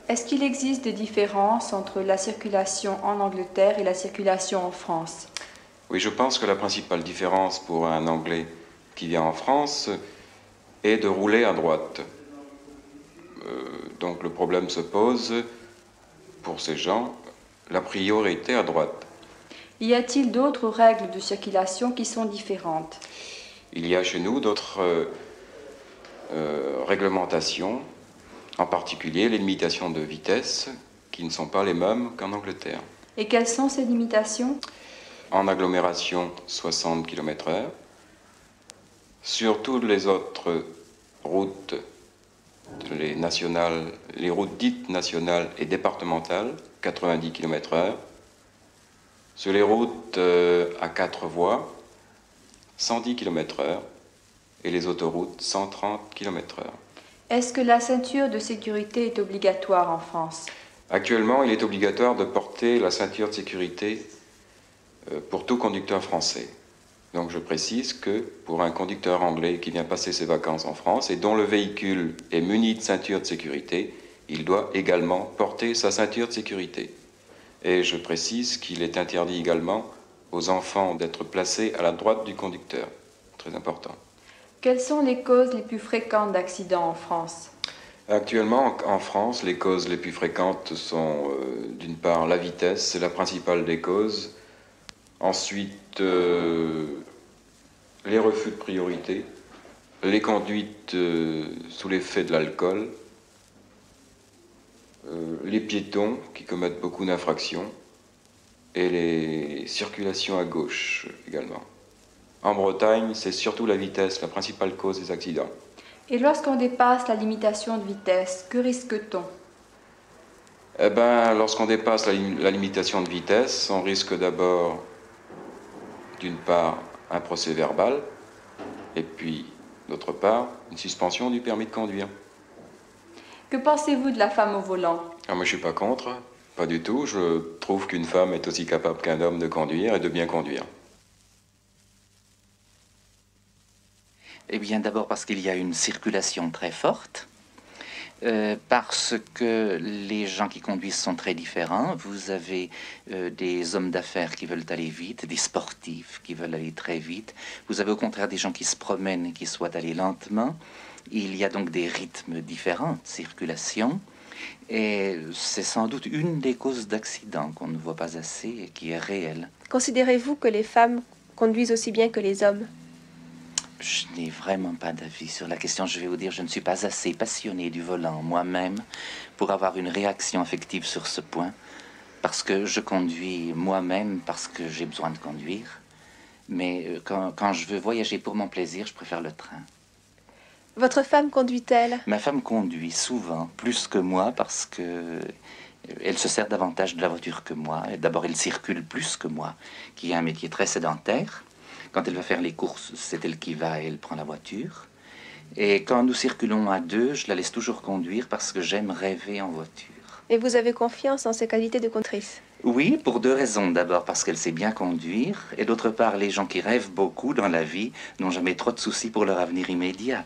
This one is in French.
Est-ce qu'il existe des différences entre la circulation en Angleterre et la circulation en France? Oui, je pense que la principale différence pour un Anglais qui vient en France est de rouler à droite. Donc le problème se pose pour ces gens, la priorité à droite. Y a-t-il d'autres règles de circulation qui sont différentes? Il y a chez nous d'autres réglementations, en particulier les limitations de vitesse qui ne sont pas les mêmes qu'en Angleterre. Et quelles sont ces limitations? En agglomération, 60 km/h. Sur toutes les autres routes, les routes dites nationales et départementales, 90 km/h. Sur les routes à 4 voies, 110 km/h. Et les autoroutes, 130 km/h. Est-ce que la ceinture de sécurité est obligatoire en France? Actuellement, il est obligatoire de porter la ceinture de sécurité pour tout conducteur français. Donc je précise que pour un conducteur anglais qui vient passer ses vacances en France et dont le véhicule est muni de ceinture de sécurité, il doit également porter sa ceinture de sécurité. Et je précise qu'il est interdit également aux enfants d'être placés à la droite du conducteur. Très important. Quelles sont les causes les plus fréquentes d'accidents en France? Actuellement, en France, les causes les plus fréquentes sont d'une part la vitesse, c'est la principale des causes. Ensuite, les refus de priorité, les conduites sous l'effet de l'alcool, les piétons qui commettent beaucoup d'infractions et les circulations à gauche également. En Bretagne, c'est surtout la vitesse, la principale cause des accidents. Et lorsqu'on dépasse la limitation de vitesse, que risque-t-on? Eh bien, lorsqu'on dépasse la limitation de vitesse, on risque d'abord, d'une part, un procès verbal, et puis, d'autre part, une suspension du permis de conduire. Que pensez-vous de la femme au volant? Ah, moi, je ne suis pas contre, pas du tout. Je trouve qu'une femme est aussi capable qu'un homme de conduire et de bien conduire. Eh bien, d'abord parce qu'il y a une circulation très forte, parce que les gens qui conduisent sont très différents. Vous avez des hommes d'affaires qui veulent aller vite, des sportifs qui veulent aller très vite. Vous avez au contraire des gens qui se promènent et qui souhaitent aller lentement. Il y a donc des rythmes différents de circulation. Et c'est sans doute une des causes d'accidents qu'on ne voit pas assez et qui est réelle. Considérez-vous que les femmes conduisent aussi bien que les hommes? Je n'ai vraiment pas d'avis sur la question. Je vais vous dire, je ne suis pas assez passionné du volant moi-même pour avoir une réaction affective sur ce point. Parce que je conduis moi-même, parce que j'ai besoin de conduire. Mais quand je veux voyager pour mon plaisir, je préfère le train. Votre femme conduit-elle? Ma femme conduit souvent, plus que moi, parce que elle se sert davantage de la voiture que moi. D'abord, elle circule plus que moi, qui a un métier très sédentaire. Quand elle va faire les courses, c'est elle qui va et elle prend la voiture. Et quand nous circulons à deux, je la laisse toujours conduire parce que j'aime rêver en voiture. Et vous avez confiance en ses qualités de conductrice? Oui, pour deux raisons. D'abord parce qu'elle sait bien conduire, et d'autre part, les gens qui rêvent beaucoup dans la vie n'ont jamais trop de soucis pour leur avenir immédiat.